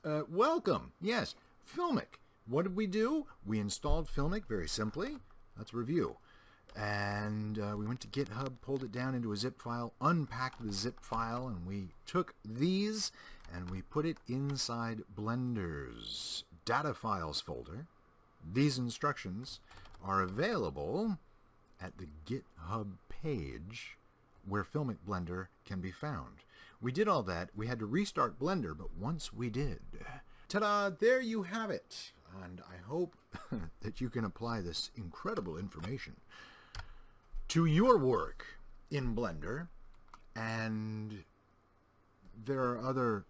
Welcome. Yes, Filmic. What did we do? We installed Filmic very simply. Let's review. And we went to GitHub, pulled it down into a zip file, unpacked the zip file, and we took these and we put it inside Blender's data files folder. These instructions are available at the GitHub page where Filmic Blender can be found. We did all that. We had to restart Blender, but once we did, ta-da, there you have it. And I hope that you can apply this incredible information to your work in Blender. And there are other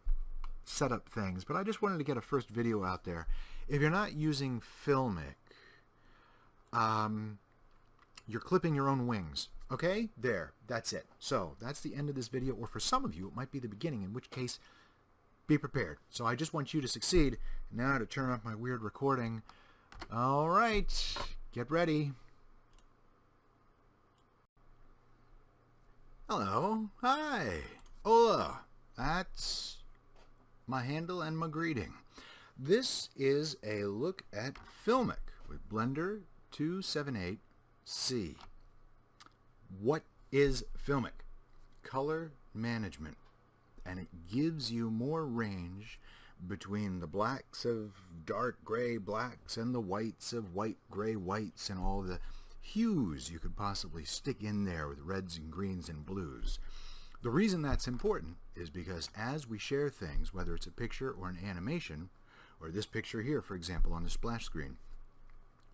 setup things, but I just wanted to get a first video out there. If you're not using Filmic, you're clipping your own wings. Okay? There. That's it. So, that's the end of this video, or for some of you, it might be the beginning, in which case, be prepared. So I just want you to succeed. Now to turn off my weird recording. All right. Get ready. Hello. Hi. Hola. That's my handle and my greeting. This is a look at Filmic with Blender 278C. What is Filmic? Color management. And it gives you more range between the blacks of dark gray blacks and the whites of white gray whites and all the hues you could possibly stick in there with reds and greens and blues. The reason that's important is because as we share things, whether it's a picture or an animation, or this picture here, for example, on the splash screen,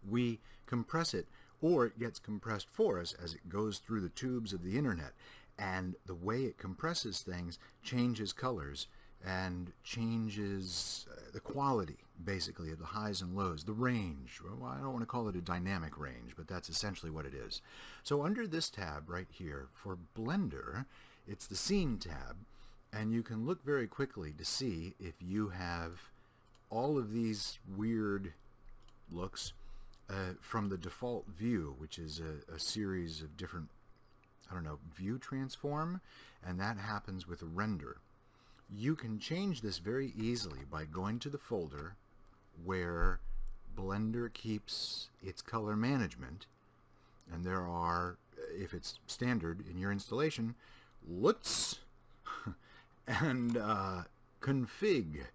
we compress it, or it gets compressed for us as it goes through the tubes of the internet. And the way it compresses things changes colors and changes the quality, basically, of the highs and lows, the range. Well, I don't want to call it a dynamic range, but that's essentially what it is. So under this tab right here, for Blender, it's the Scene tab, and you can look very quickly to see if you have all of these weird looks from the default view, which is a series of different, I don't know, view transform, and that happens with a render. You can change this very easily by going to the folder where Blender keeps its color management, and there are, if it's standard in your installation, LUTs and config,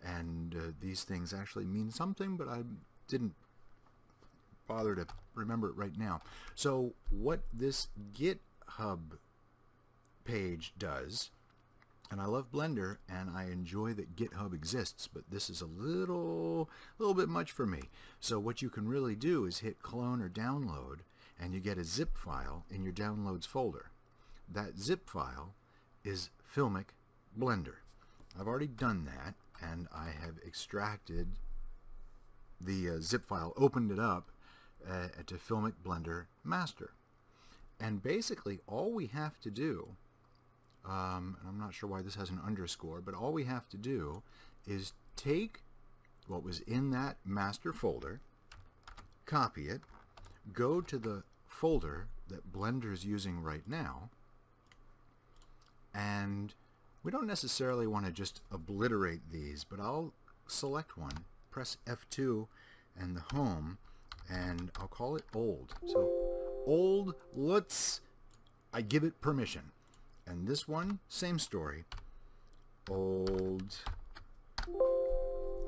and these things actually mean something, but I didn't bother to remember it right now. So what this GitHub page does, and I love Blender and I enjoy that GitHub exists, but this is a little bit much for me. So what you can really do is hit clone or download, and you get a zip file in your downloads folder. That zip file is Filmic Blender. I've already done that, and I have extracted the zip file, opened it up to Filmic Blender Master. And basically all we have to do, and I'm not sure why this has an underscore, but all we have to do is take what was in that master folder, copy it, go to the folder that Blender's using right now, and we don't necessarily want to just obliterate these, but I'll select one, press F2 and the home, and I'll call it old. So old LUTs, I give it permission. And this one, same story, old,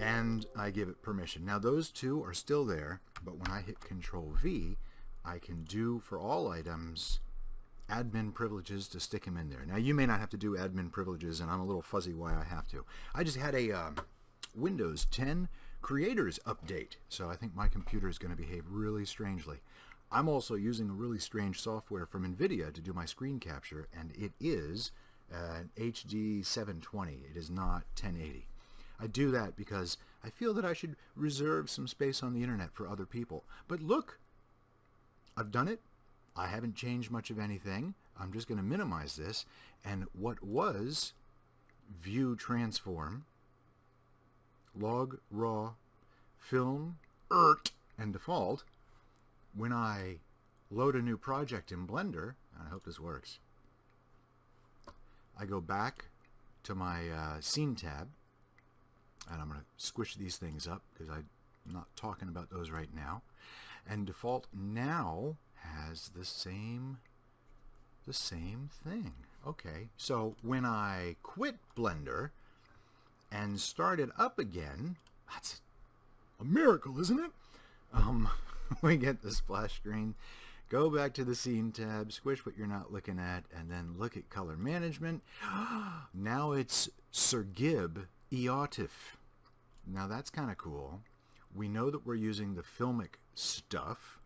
and I give it permission. Now those two are still there, but when I hit Control V, I can do for all items admin privileges to stick them in there. Now you may not have to do admin privileges, and I'm a little fuzzy why I have to. I just had a Windows 10 creators update, so I think my computer is going to behave really strangely. I'm also using a really strange software from NVIDIA to do my screen capture, and it is an HD 720. It is not 1080. I do that because I feel that I should reserve some space on the internet for other people. But look, I've done it. I haven't changed much of anything. I'm just going to minimize this, and what was view transform, log, raw, film, and default, when I load a new project in Blender, and I hope this works, I go back to my Scene tab, And I'm going to squish these things up because I'm not talking about those right now. And default now has the same thing. Okay, so when I quit Blender and start it up again, that's a miracle, isn't it? We get the splash screen. Go back to the scene tab, squish what you're not looking at, and then look at color management. Now it's Sir Gib Eotif. Now that's kind of cool. We know that we're using the Filmic stuff,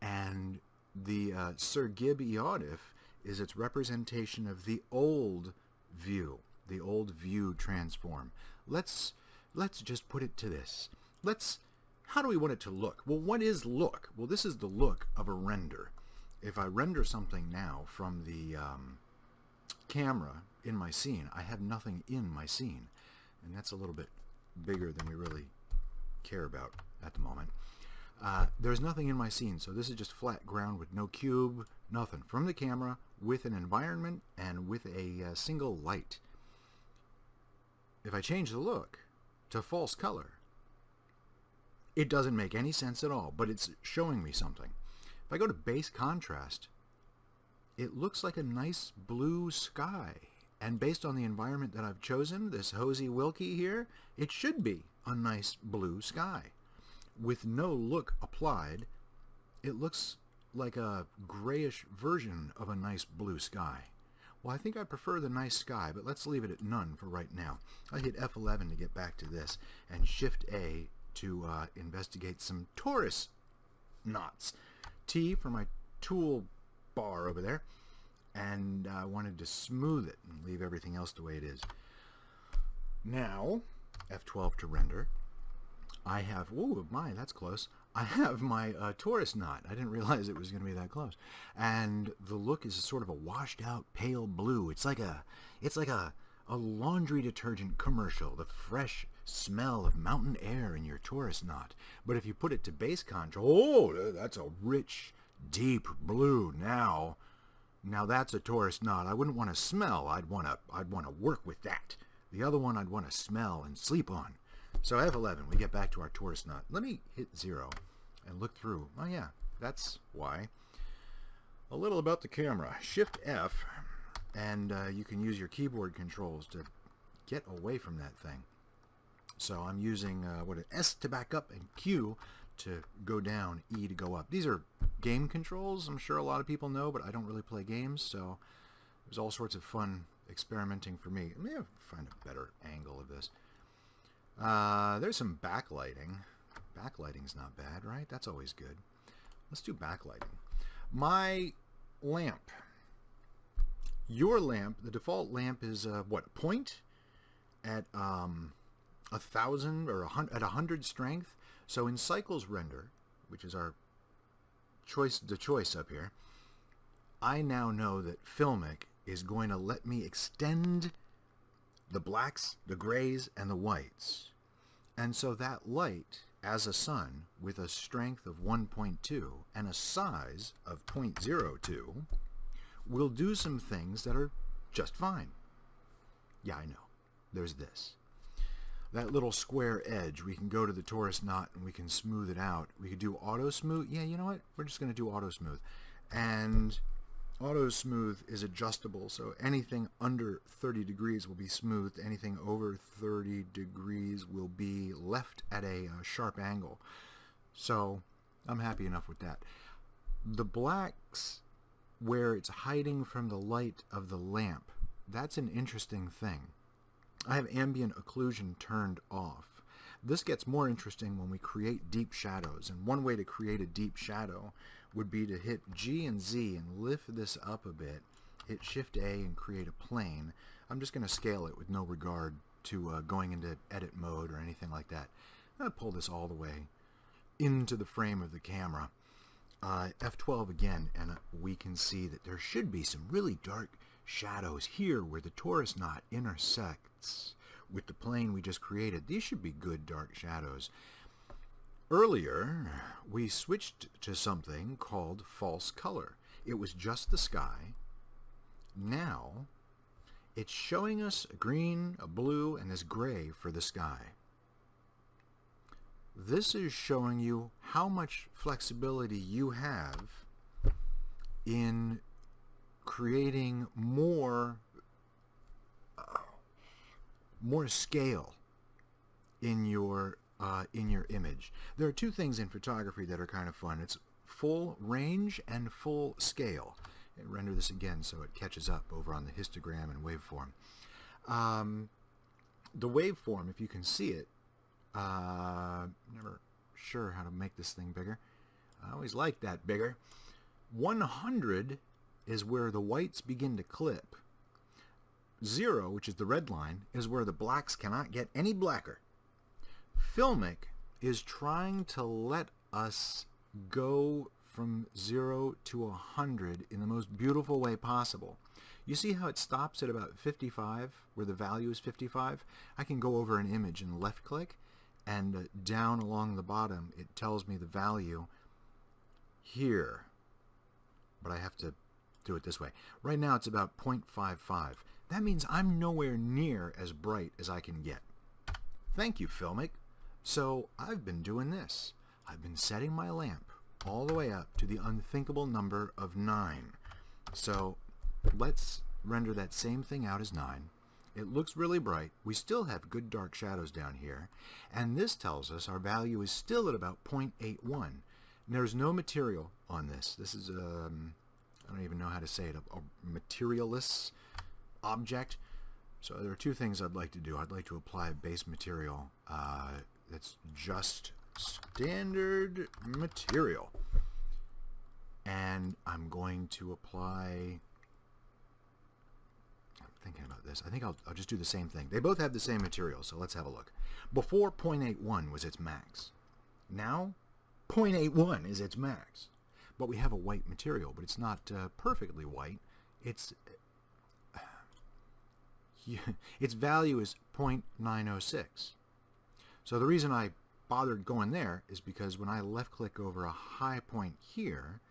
and the Sir Gib Eotif is its representation of the old view, the old view transform. Let's just put it to this. How do we want it to look? Well, what is look? Well, this is the look of a render. If I render something now from the camera in my scene, I have nothing in my scene. And that's a little bit bigger than we really care about at the moment. There's nothing in my scene, so this is just flat ground with no cube, nothing. From the camera, with an environment, and with a single light. If I change the look to false color, it doesn't make any sense at all, but it's showing me something. If I go to base contrast, it looks like a nice blue sky. And based on the environment that I've chosen, this Hosey Wilkie here, it should be a nice blue sky. With no look applied, it looks like a grayish version of a nice blue sky. Well, I think I prefer the nice sky, but let's leave it at none for right now. I hit F11 to get back to this, and Shift A to investigate some torus knots. T for my tool bar over there, and I wanted to smooth it and leave everything else the way it is. Now, F12 to render. I have, whoa, my, that's close. I have my torus knot. I didn't realize it was going to be that close. And the look is sort of a washed out pale blue. It's like a laundry detergent commercial. The fresh smell of mountain air in your torus knot. But if you put it to base contrast, oh, that's a rich, deep blue. Now that's a torus knot. I wouldn't want to smell. I'd want to work with that. The other one I'd want to smell and sleep on. So F11, we get back to our torus knot. Let me hit 0 and look through. Oh yeah, that's why. A little about the camera. Shift F, and you can use your keyboard controls to get away from that thing. So I'm using S to back up and Q to go down, E to go up. These are game controls. I'm sure a lot of people know, but I don't really play games, so there's all sorts of fun experimenting for me. Let me find a better angle of this. There's some backlighting. Backlighting's not bad, right? That's always good. Let's do backlighting. My lamp. Your lamp, the default lamp is what, a point at 1,000 or at 100 strength. So in cycles render, which is our choice, the choice up here, I now know that Filmic is going to let me extend the blacks, the grays, and the whites. And so that light, as a sun, with a strength of 1.2 and a size of 0.02, will do some things that are just fine. Yeah, I know. There's this. That little square edge, we can go to the torus knot and we can smooth it out. We could do auto smooth. Yeah, you know what? We're just going to do auto smooth. And auto smooth is adjustable, so anything under 30 degrees will be smoothed. Anything over 30 degrees will be left at a sharp angle. So I'm happy enough with that. The blacks, where it's hiding from the light of the lamp, that's an interesting thing. I have ambient occlusion turned off. This gets more interesting when we create deep shadows, and one way to create a deep shadow would be to hit G and Z and lift this up a bit, hit Shift A and create a plane. I'm just going to scale it with no regard to going into edit mode or anything like that. I'm going to pull this all the way into the frame of the camera. F12 again, and we can see that there should be some really dark shadows here where the torus knot intersects with the plane we just created. These should be good dark shadows. Earlier, we switched to something called false color. It was just the sky. Now, it's showing us a green, a blue, and this gray for the sky. This is showing you how much flexibility you have in creating more scale in your image. There are two things in photography that are kind of fun. It's full range and full scale. And render this again so it catches up over on the histogram and waveform. The waveform, if you can see it, never sure how to make this thing bigger. I always like that bigger. 100 is where the whites begin to clip. 0, which is the red line, is where the blacks cannot get any blacker. Filmic is trying to let us go from 0 to 100 in the most beautiful way possible. You see how it stops at about 55, where the value is 55? I can go over an image and left click, and down along the bottom it tells me the value here. But I have to do it this way. Right now it's about 0.55. That means I'm nowhere near as bright as I can get. Thank you, Filmic. So I've been doing this. I've been setting my lamp all the way up to the unthinkable number of 9. So let's render that same thing out as 9. It looks really bright. We still have good dark shadows down here. And this tells us our value is still at about 0.81. There's no material on this. This is, I don't even know how to say it, a materialless object. So there are two things I'd like to do. I'd like to apply a base material that's just standard material. And I'm going to apply... I'm thinking about this. I think I'll just do the same thing. They both have the same material, so let's have a look. Before, 0.81 was its max. Now, 0.81 is its max. But we have a white material, but it's not perfectly white. Its value is 0.906. So the reason I bothered going there is because when I left click over a high point here,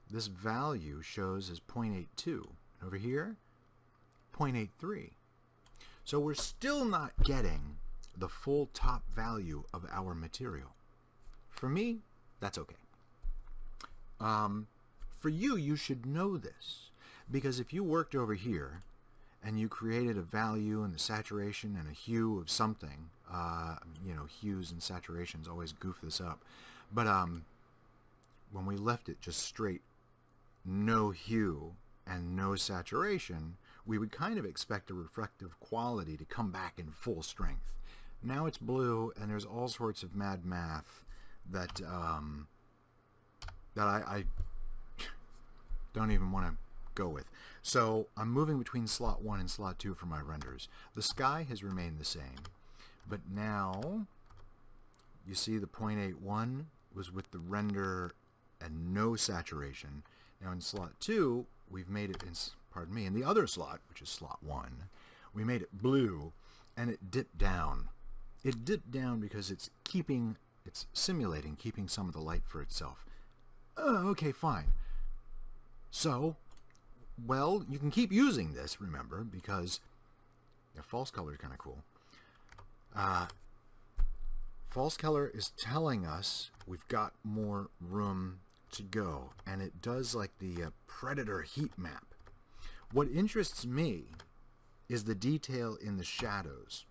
this value shows as 0.82. Over here, 0.83. So we're still not getting the full top value of our material. For me, that's okay. For you, you should know this, because if you worked over here and you created a value and the saturation and a hue of something, you know, hues and saturations always goof this up, but when we left it just straight, no hue and no saturation, we would kind of expect a reflective quality to come back in full strength. Now it's blue, and there's all sorts of mad math that I don't even want to go with. So I'm moving between slot 1 and slot 2 for my renders. The sky has remained the same, but now you see the 0.81 was with the render and no saturation. Now in slot 2, we've made it in, pardon me, in the other slot, which is slot 1, we made it blue, and it dipped down. It dipped down because it's simulating keeping some of the light for itself. Okay, fine. So, well, you can keep using this, remember, because false color is kind of cool. False color is telling us we've got more room to go, and it does like the predator heat map. What interests me is the detail in the shadows,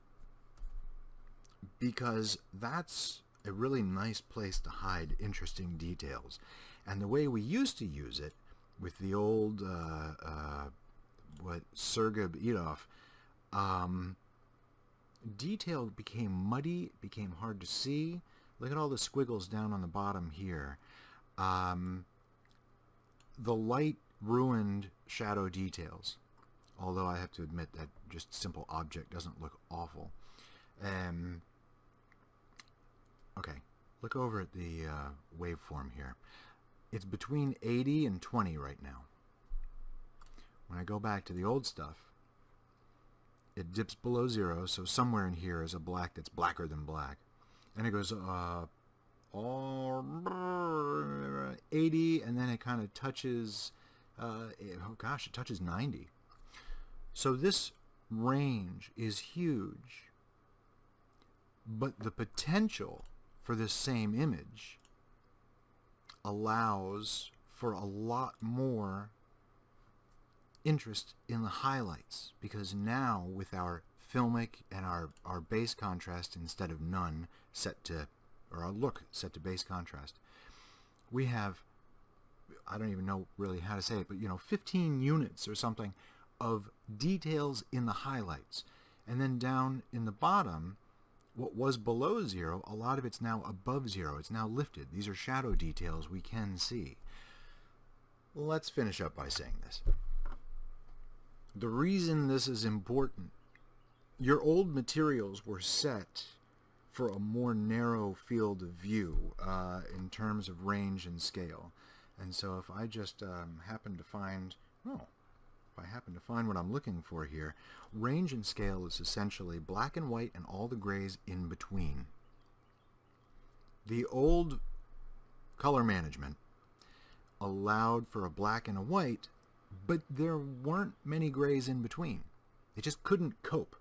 because that's a really nice place to hide interesting details. And the way we used to use it with the old Sergei Idov, detail became muddy, it became hard to see. Look at all the squiggles down on the bottom here. The light ruined shadow details, although I have to admit that just simple object doesn't look awful. Okay, look over at the waveform here. It's between 80 and 20 right now. When I go back to the old stuff, it dips below 0, so somewhere in here is a black that's blacker than black. And it goes 80, and then it kind of touches, oh gosh, it touches 90. So this range is huge, but the potential for this same image allows for a lot more interest in the highlights, because now with our filmic and our base contrast instead of none set to, or our look set to base contrast, we have, I don't even know really how to say it, but 15 units or something of details in the highlights. And then down in the bottom, what was below 0, a lot of it's now above 0. It's now lifted. These are shadow details we can see. Let's finish up by saying this. The reason this is important, your old materials were set for a more narrow field of view in terms of range and scale. And so if I just happen to find, if I happen to find what I'm looking for here, range and scale is essentially black and white and all the grays in between. The old color management allowed for a black and a white, but there weren't many grays in between. It just couldn't cope.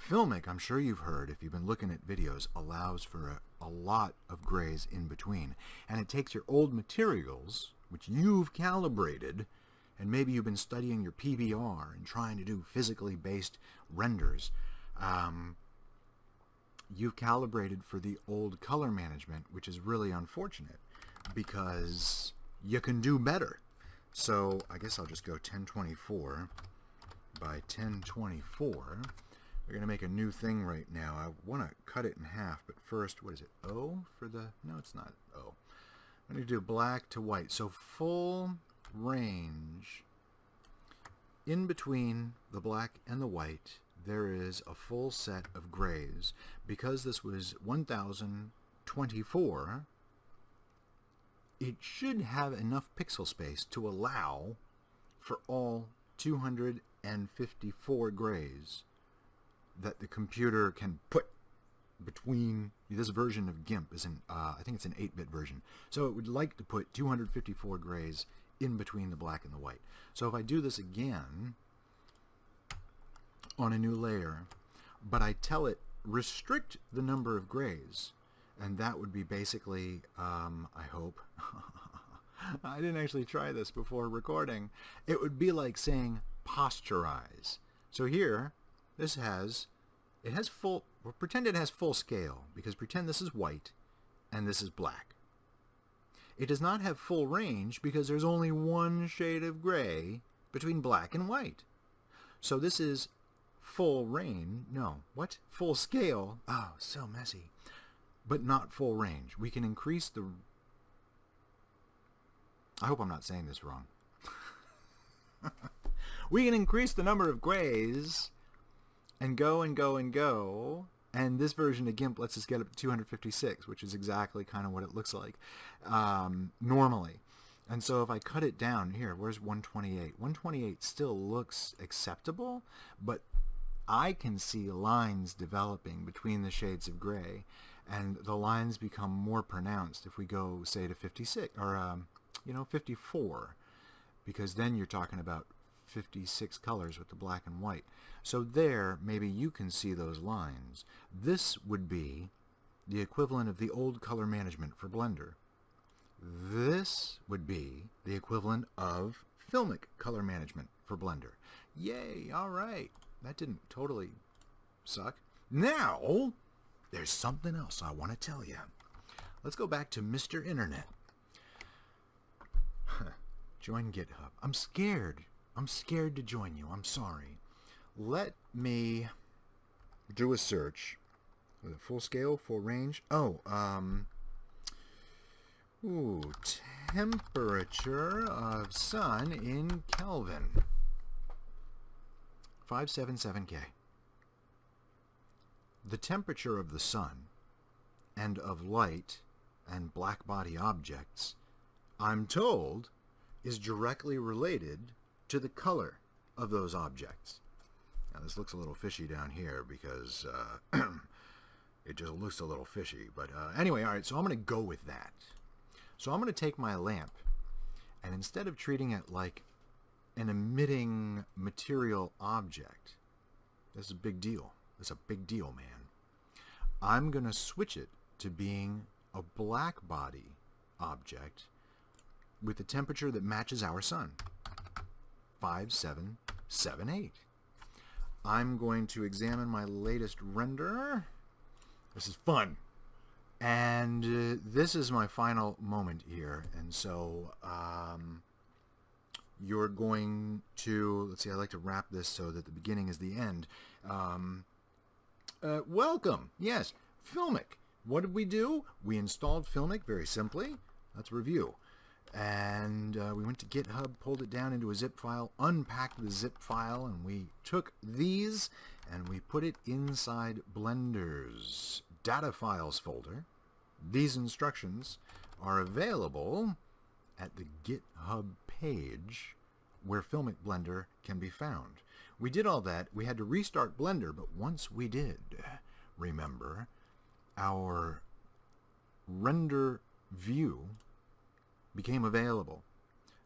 Filmic, I'm sure you've heard if you've been looking at videos, allows for a lot of grays in between. And it takes your old materials, which you've calibrated, and maybe you've been studying your PBR and trying to do physically based renders. You've calibrated for the old color management, which is really unfortunate because you can do better. So I guess I'll just go 1024 by 1024. We're going to make a new thing right now. I want to cut it in half, but first, what is it? O for the... No, it's not O. I'm going to do black to white. So full range. In between the black and the white, there is a full set of grays. Because this was 1024, it should have enough pixel space to allow for all 254 grays that the computer can put between. This version of GIMP is in, I think it's an 8-bit version. So it would like to put 254 grays in between the black and the white. So if I do this again on a new layer, but I tell it restrict the number of grays, and that would be basically, I hope, I didn't actually try this before recording, it would be like saying posturize. So here, it has full, well, pretend it has full scale, because pretend this is white and this is black. It does not have full range because there's only one shade of gray between black and white. So this is full range, full scale, oh, so messy, but not full range. We can increase the, I hope I'm not saying this wrong. We can increase the number of grays and go and go and go, and this version of GIMP lets us get up to 256, which is exactly kind of what it looks like normally. And so if I cut it down here, where's 128? 128 still looks acceptable, but I can see lines developing between the shades of gray, and the lines become more pronounced if we go, say, to 56 or 54, because then you're talking about 56 colors with the black and white. So there, maybe you can see those lines. This would be the equivalent of the old color management for Blender. This would be the equivalent of Filmic color management for Blender. Yay, all right. That didn't totally suck. Now, there's something else I want to tell you. Let's go back to Mr. Internet. Join GitHub. I'm scared. I'm scared to join you. I'm sorry. Let me do a search with a full scale, full range. Temperature of sun in Kelvin. 577K. The temperature of the sun and of light and black body objects, I'm told, is directly related to the color of those objects. Now this looks a little fishy down here because it just looks a little fishy. But anyway, all right, so I'm going to go with that. So I'm going to take my lamp, and instead of treating it like an emitting material object, this is a big deal. It's a big deal, man. I'm going to switch it to being a black body object with a temperature that matches our sun, 5778. I'm going to examine my latest render. This is fun. And this is my final moment here. And so you're going to, let's see, I like to wrap this so that the beginning is the end. Welcome. Yes, Filmic. What did we do? We installed Filmic very simply. Let's review. And we went to GitHub, pulled it down into a zip file, unpacked the zip file, and we took these and we put it inside Blender's data files folder. These instructions are available at the GitHub page where Filmic Blender can be found. We did all that. We had to restart Blender, but once we did, remember, our render view became available.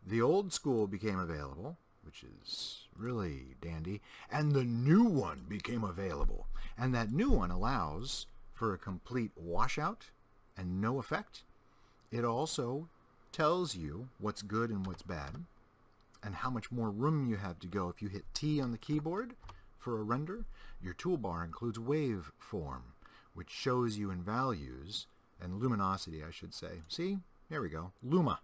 The old school became available, which is really dandy, and the new one became available. And that new one allows for a complete washout and no effect. It also tells you what's good and what's bad, and how much more room you have to go. If you hit T on the keyboard for a render, your toolbar includes waveform, which shows you in values, and luminosity, I should say. See? There we go. Luma.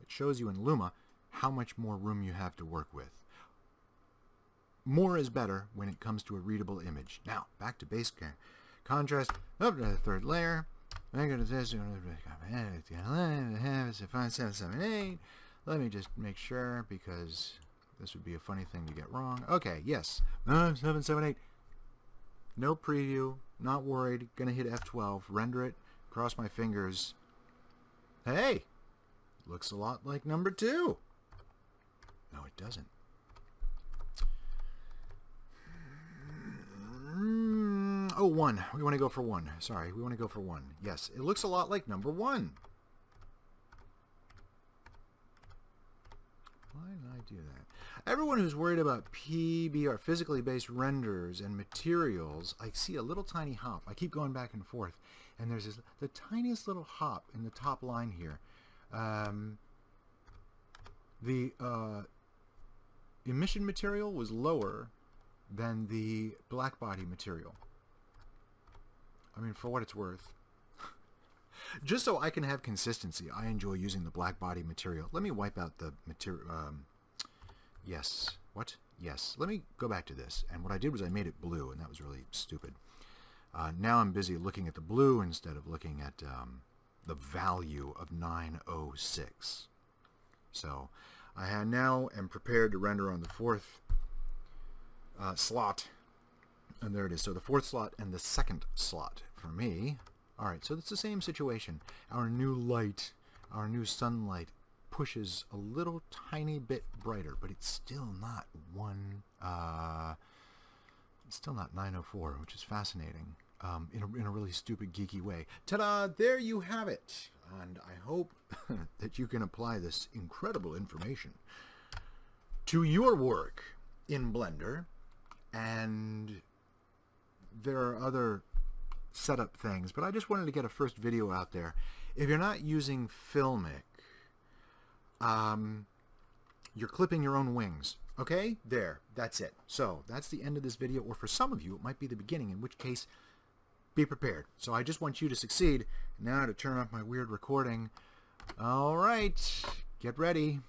It shows you in Luma how much more room you have to work with. More is better when it comes to a readable image. Now, back to base contrast. Up to the third layer. I'm going to this. 5778. Let me just make sure, because this would be a funny thing to get wrong. Okay, yes. 778. No preview. Not worried. Gonna hit F12. Render it. Cross my fingers. Hey! Looks a lot like number 2. No, it doesn't. Oh, 1. We want to go for 1. Sorry, we want to go for 1. Yes, it looks a lot like number 1. Why did I do that? Everyone who's worried about PBR, physically based renders and materials, I see a little tiny hop. I keep going back and forth, and there's the tiniest little hop in the top line here. The emission material was lower than the black body material. I mean, for what it's worth. Just so I can have consistency, I enjoy using the black body material. Let me wipe out the material. Yes. What? Yes. Let me go back to this. And what I did was I made it blue, and that was really stupid. Now I'm busy looking at the blue instead of looking at the value of 906. So I now am prepared to render on the 4th slot. And there it is. So the 4th slot and the 2nd slot for me. All right, so it's the same situation. Our new light, our new sunlight pushes a little tiny bit brighter, but it's still not it's still not 904, which is fascinating in a really stupid, geeky way. Ta-da! There you have it. And I hope that you can apply this incredible information to your work in Blender. And there are other setup things, but I just wanted to get a first video out there. If you're not using Filmic, you're clipping your own wings. Okay? There. That's it. So that's the end of this video, or for some of you, it might be the beginning, in which case, be prepared. So I just want you to succeed. Now to turn off my weird recording. All right. Get ready.